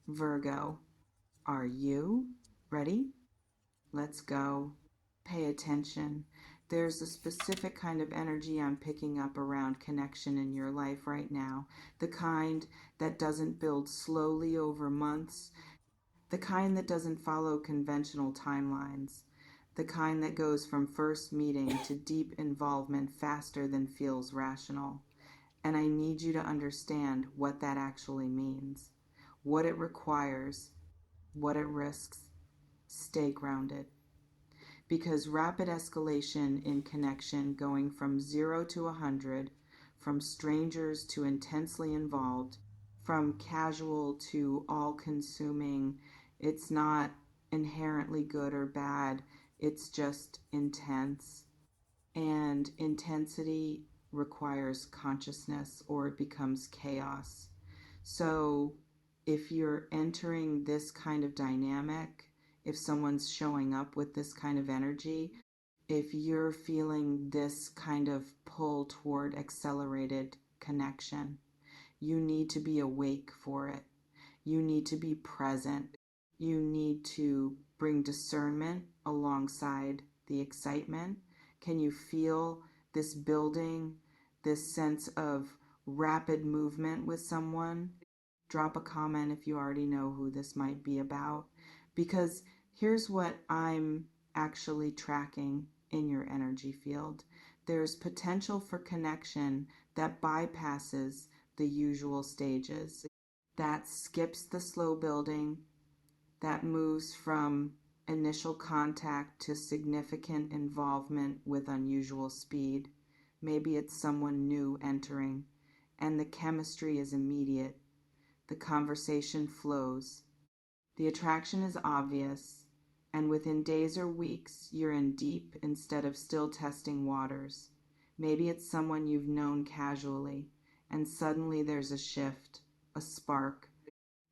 Virgo, are you ready? Let's go. Pay attention. There's a specific kind of energy I'm picking up around connection in your life right now. The kind that doesn't build slowly over months, the kind that doesn't follow conventional timelines, the kind that goes from first meeting to deep involvement faster than feels rational. And I need you to understand what that actually means, what it requires, what it risks. Stay grounded. Because rapid escalation in connection, going from 0 to 100, from strangers to intensely involved, from casual to all consuming, it's not inherently good or bad, it's just intense. And intensity requires consciousness or it becomes chaos. So if you're entering this kind of dynamic, if someone's showing up with this kind of energy, if you're feeling this kind of pull toward accelerated connection, you need to be awake for it. You need to be present. You need to bring discernment alongside the excitement. Can you feel this building, this sense of rapid movement with someone? Drop a comment if you already know who this might be about. Because here's what I'm actually tracking in your energy field. There's potential for connection that bypasses the usual stages, that skips the slow building, that moves from initial contact to significant involvement with unusual speed. Maybe it's someone new entering, and the chemistry is immediate. The conversation flows. The attraction is obvious, and within days or weeks, you're in deep instead of still testing waters. Maybe it's someone you've known casually, and suddenly there's a shift, a spark,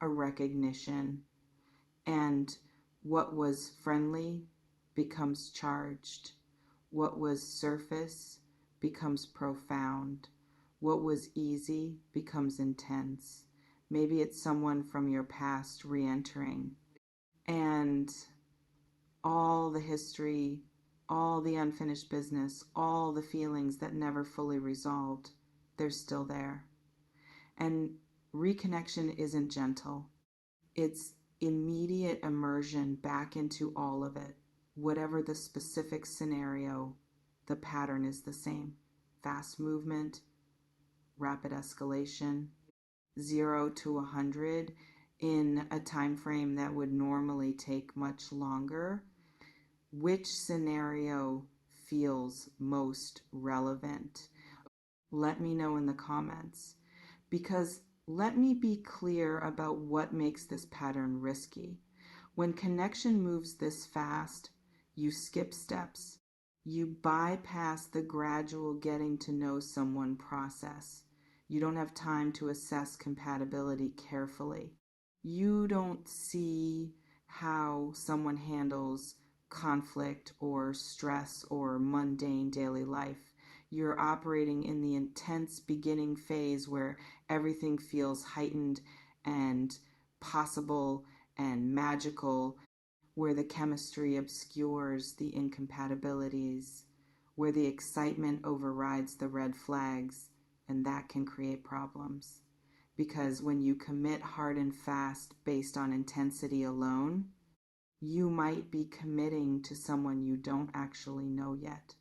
a recognition, and what was friendly becomes charged. What was surface becomes profound. What was easy becomes intense. Maybe it's someone from your past re entering. And all the history, all the unfinished business, all the feelings that never fully resolved, they're still there. And reconnection isn't gentle, it's immediate immersion back into all of it. Whatever the specific scenario, the pattern is the same. Fast movement, rapid escalation, 0 to 100 in a time frame that would normally take much longer. Which scenario feels most relevant? Let me know in the comments, because let me be clear about what makes this pattern risky. When connection moves this fast, you skip steps. You bypass the gradual getting to know someone process. You don't have time to assess compatibility carefully. You don't see how someone handles conflict or stress or mundane daily life. You're operating in the intense beginning phase where everything feels heightened and possible and magical, where the chemistry obscures the incompatibilities, where the excitement overrides the red flags, and that can create problems. Because when you commit hard and fast based on intensity alone, you might be committing to someone you don't actually know yet,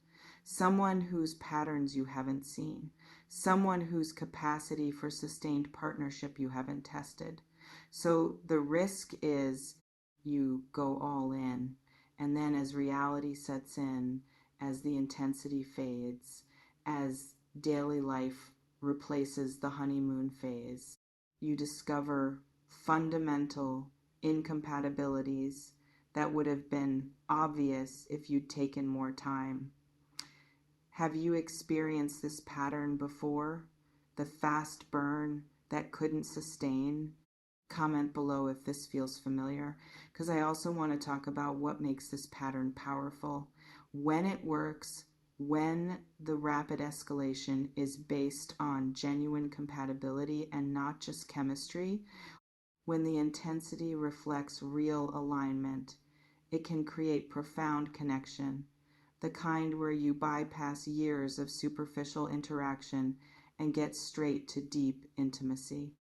someone whose patterns you haven't seen, someone whose capacity for sustained partnership you haven't tested. So the risk is you go all in, and then as reality sets in, as the intensity fades, as daily life replaces the honeymoon phase, you discover fundamental incompatibilities that would have been obvious if you'd taken more time. Have you experienced this pattern before? The fast burn that couldn't sustain? Comment below if this feels familiar, because I also want to talk about what makes this pattern powerful. When it works, when the rapid escalation is based on genuine compatibility and not just chemistry, When the intensity reflects real alignment, it can create profound connection, the kind where you bypass years of superficial interaction and get straight to deep intimacy.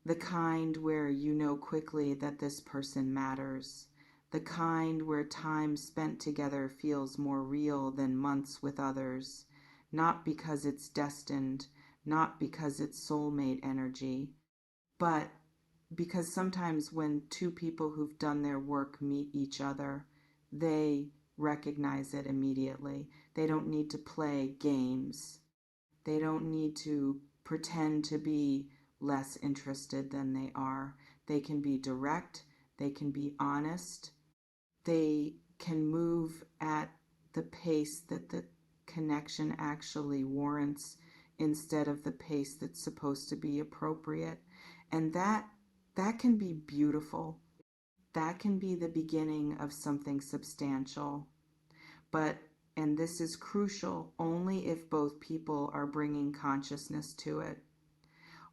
The kind where you know quickly that this person matters. The kind where time spent together feels more real than months with others, not because it's destined, not because it's soulmate energy, but because sometimes when two people who've done their work meet each other, they recognize it immediately. They don't need to play games. They don't need to pretend to be less interested than they are. They can be direct, they can be honest, they can move at the pace that the connection actually warrants instead of the pace that's supposed to be appropriate. And that can be beautiful. That can be the beginning of something substantial. But, and this is crucial, only if both people are bringing consciousness to it.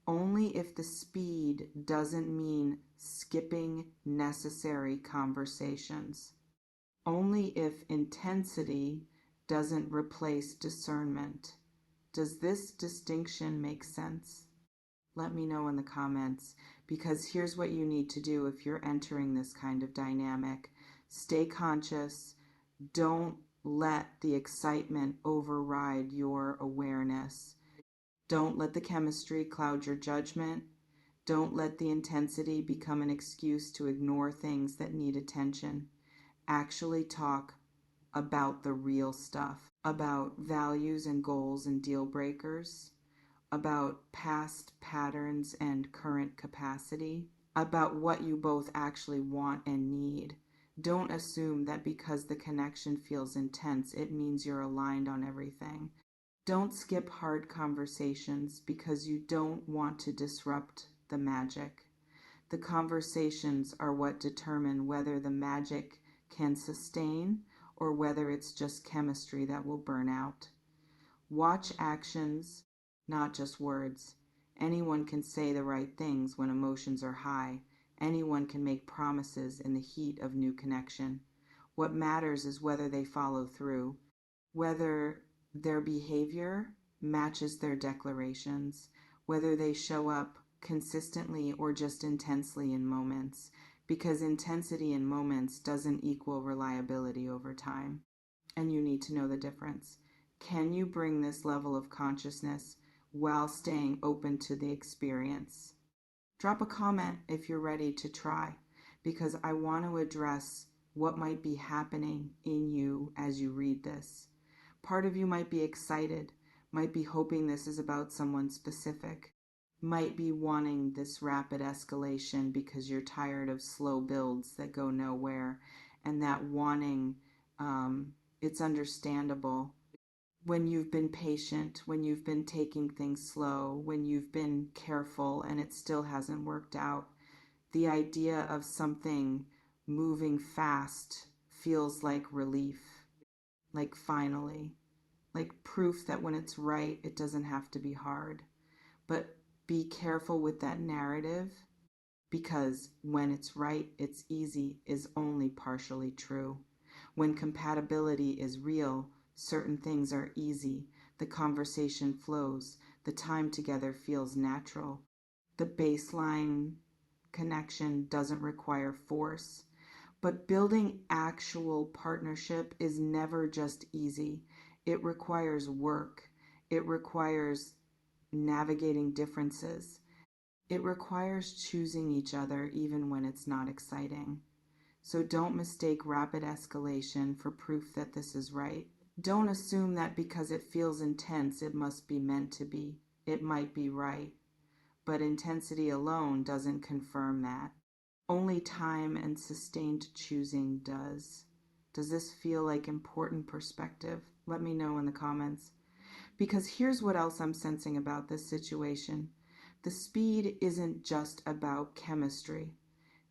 Only if the speed doesn't mean skipping necessary conversations. Only if intensity doesn't replace discernment. Does this distinction make sense? Let me know in the comments, because here's what you need to do if you're entering this kind of dynamic. Stay conscious. Don't let the excitement override your awareness. Don't let the chemistry cloud your judgment. Don't let the intensity become an excuse to ignore things that need attention. Actually talk about the real stuff, about values and goals and deal breakers, about past patterns and current capacity, about what you both actually want and need. Don't assume that because the connection feels intense, it means you're aligned on everything. Don't skip hard conversations because you don't want to disrupt the magic. The conversations are what determine whether the magic can sustain or whether it's just chemistry that will burn out. Watch actions, not just words. Anyone can say the right things when emotions are high. Anyone can make promises in the heat of new connection. What matters is whether they follow through, whether their behavior matches their declarations, whether they show up consistently or just intensely in moments, because intensity in moments doesn't equal reliability over time. And you need to know the difference. Can you bring this level of consciousness while staying open to the experience? Drop a comment if you're ready to try, because I want to address what might be happening in you as you read this. Part of you might be excited, might be hoping this is about someone specific, might be wanting this rapid escalation because you're tired of slow builds that go nowhere, and that wanting, it's understandable. When you've been patient, when you've been taking things slow, when you've been careful and it still hasn't worked out, the idea of something moving fast feels like relief, like finally, like proof that when it's right, it doesn't have to be hard. But be careful with that narrative, because when it's right, it's easy is only partially true. When compatibility is real, certain things are easy. The conversation flows. The time together feels natural. The baseline connection doesn't require force. But building actual partnership is never just easy. It requires work. It requires navigating differences. It requires choosing each other even when it's not exciting. So don't mistake rapid escalation for proof that this is right. Don't assume that because it feels intense, it must be meant to be. It might be right, but intensity alone doesn't confirm that. Only time and sustained choosing does. Does this feel like important perspective? Let me know in the comments. Because here's what else I'm sensing about this situation. The speed isn't just about chemistry.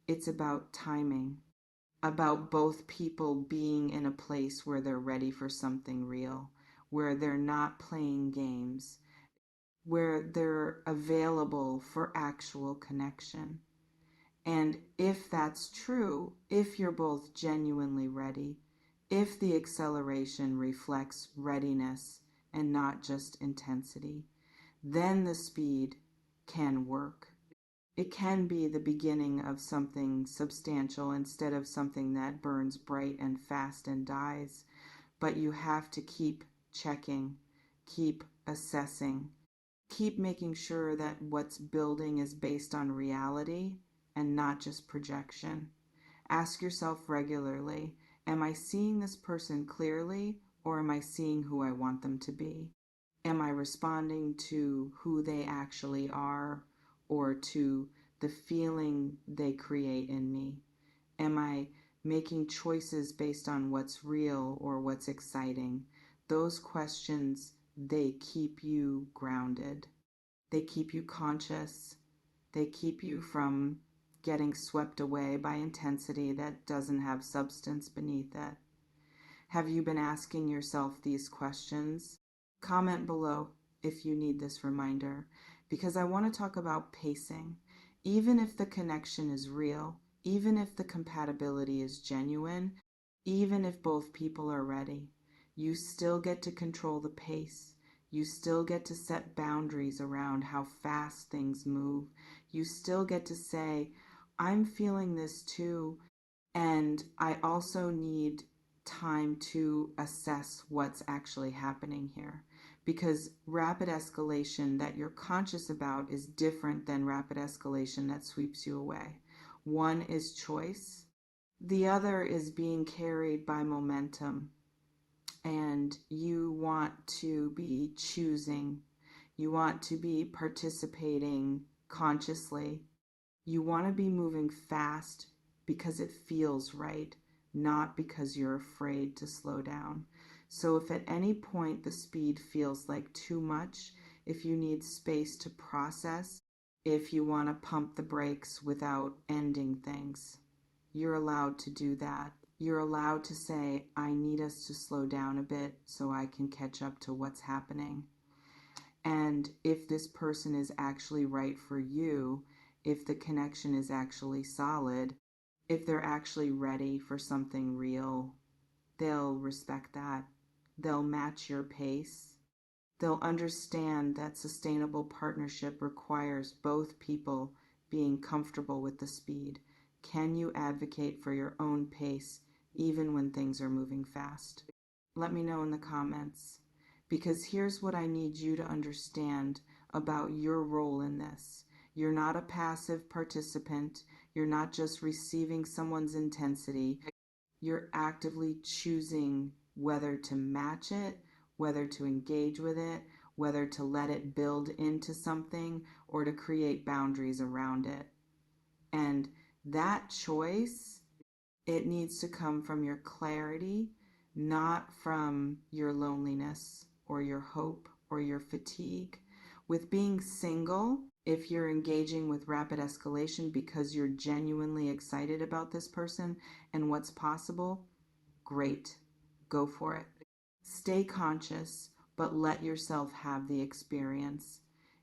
It's about timing, about both people being in a place where they're ready for something real, where they're not playing games, where they're available for actual connection. And if that's true, if you're both genuinely ready, if the acceleration reflects readiness and not just intensity, then the speed can work. It can be the beginning of something substantial instead of something that burns bright and fast and dies. But you have to keep checking, keep assessing, keep making sure that what's building is based on reality and not just projection. Ask yourself regularly, am I seeing this person clearly, or am I seeing who I want them to be? Am I responding to who they actually are, or to the feeling they create in me? Am I making choices based on what's real or what's exciting? Those questions, they keep you grounded. They keep you conscious. They keep you from getting swept away by intensity that doesn't have substance beneath it. Have you been asking yourself these questions? Comment below if you need this reminder, because I want to talk about pacing. Even if the connection is real, even if the compatibility is genuine, even if both people are ready, you still get to control the pace. You still get to set boundaries around how fast things move. You still get to say, I'm feeling this too, and I also need time to assess what's actually happening here. Because rapid escalation that you're conscious about is different than rapid escalation that sweeps you away. One is choice, the other is being carried by momentum. And you want to be choosing, you want to be participating consciously. You want to be moving fast because it feels right, not because you're afraid to slow down. So if at any point the speed feels like too much, if you need space to process, if you want to pump the brakes without ending things, you're allowed to do that. You're allowed to say, I need us to slow down a bit so I can catch up to what's happening. And if this person is actually right for you, if the connection is actually solid, if they're actually ready for something real, they'll respect that. They'll match your pace. They'll understand that sustainable partnership requires both people being comfortable with the speed. Can you advocate for your own pace even when things are moving fast? Let me know in the comments, because here's what I need you to understand about your role in this. You're not a passive participant. You're not just receiving someone's intensity. You're actively choosing whether to match it, whether to engage with it, whether to let it build into something, or to create boundaries around it. And that choice, it needs to come from your clarity, not from your loneliness or your hope or your fatigue. With being single, if you're engaging with rapid escalation because you're genuinely excited about this person and what's possible, great, go for it. Stay conscious, but let yourself have the experience.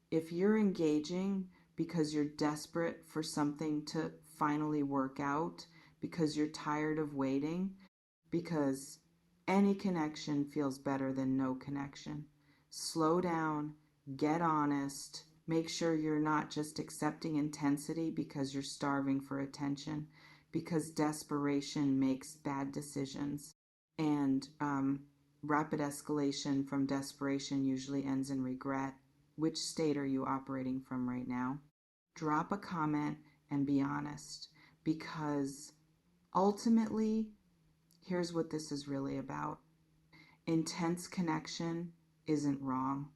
If you're engaging because you're desperate for something to finally work out, because you're tired of waiting, because any connection feels better than no connection. Slow down, get honest, make sure you're not just accepting intensity because you're starving for attention, because desperation makes bad decisions. And rapid escalation from desperation usually ends in regret. Which state are you operating from right now? Drop a comment and be honest, because ultimately, here's what this is really about. Intense connection isn't wrong.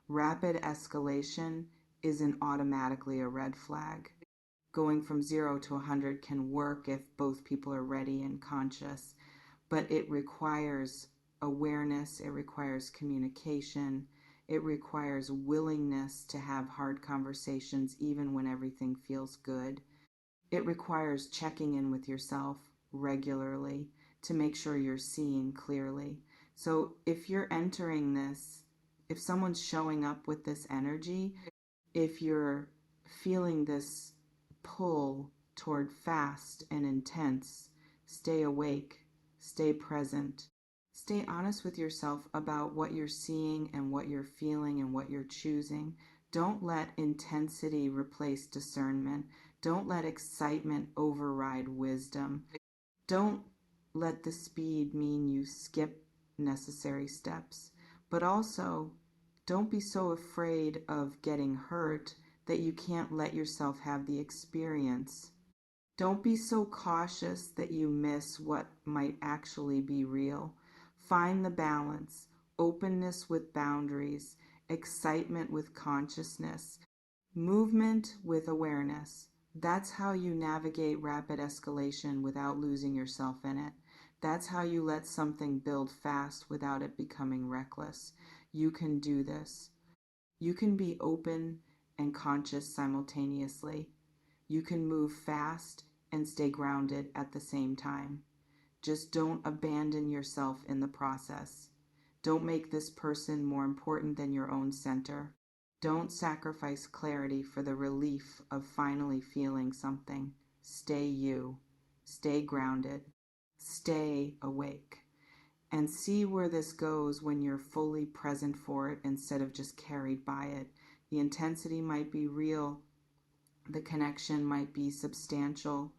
Rapid escalation isn't automatically a red flag. Going from 0 to 100 can work if both people are ready and conscious, but it requires awareness, it requires communication, it requires willingness to have hard conversations even when everything feels good. It requires checking in with yourself regularly to make sure you're seeing clearly. So if you're entering this, if someone's showing up with this energy, if you're feeling this pull toward fast and intense. Stay awake, stay present. Stay honest with yourself about what you're seeing and what you're feeling and what you're choosing. Don't let intensity replace discernment. Don't let excitement override wisdom. Don't let the speed mean you skip necessary steps. But also, don't be so afraid of getting hurt that you can't let yourself have the experience. Don't be so cautious that you miss what might actually be real. Find the balance, openness with boundaries, excitement with consciousness, movement with awareness. That's how you navigate rapid escalation without losing yourself in it. That's how you let something build fast without it becoming reckless. You can do this. You can be open and conscious simultaneously. You can move fast and stay grounded at the same time. Just don't abandon yourself in the process. Don't make this person more important than your own center. Don't sacrifice clarity for the relief of finally feeling something. Stay you. Stay grounded. Stay awake. And see where this goes when you're fully present for it instead of just carried by it. The intensity might be real. The connection might be substantial.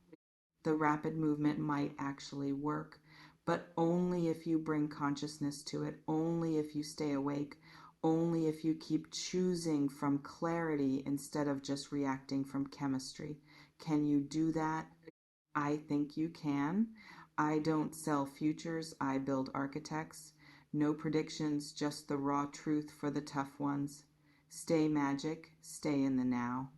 The rapid movement might actually work, but only if you bring consciousness to it, only if you stay awake, only if you keep choosing from clarity instead of just reacting from chemistry. Can you do that? I think you can. I don't sell futures, I build architects. No predictions, just the raw truth for the tough ones. Stay magic, stay in the now.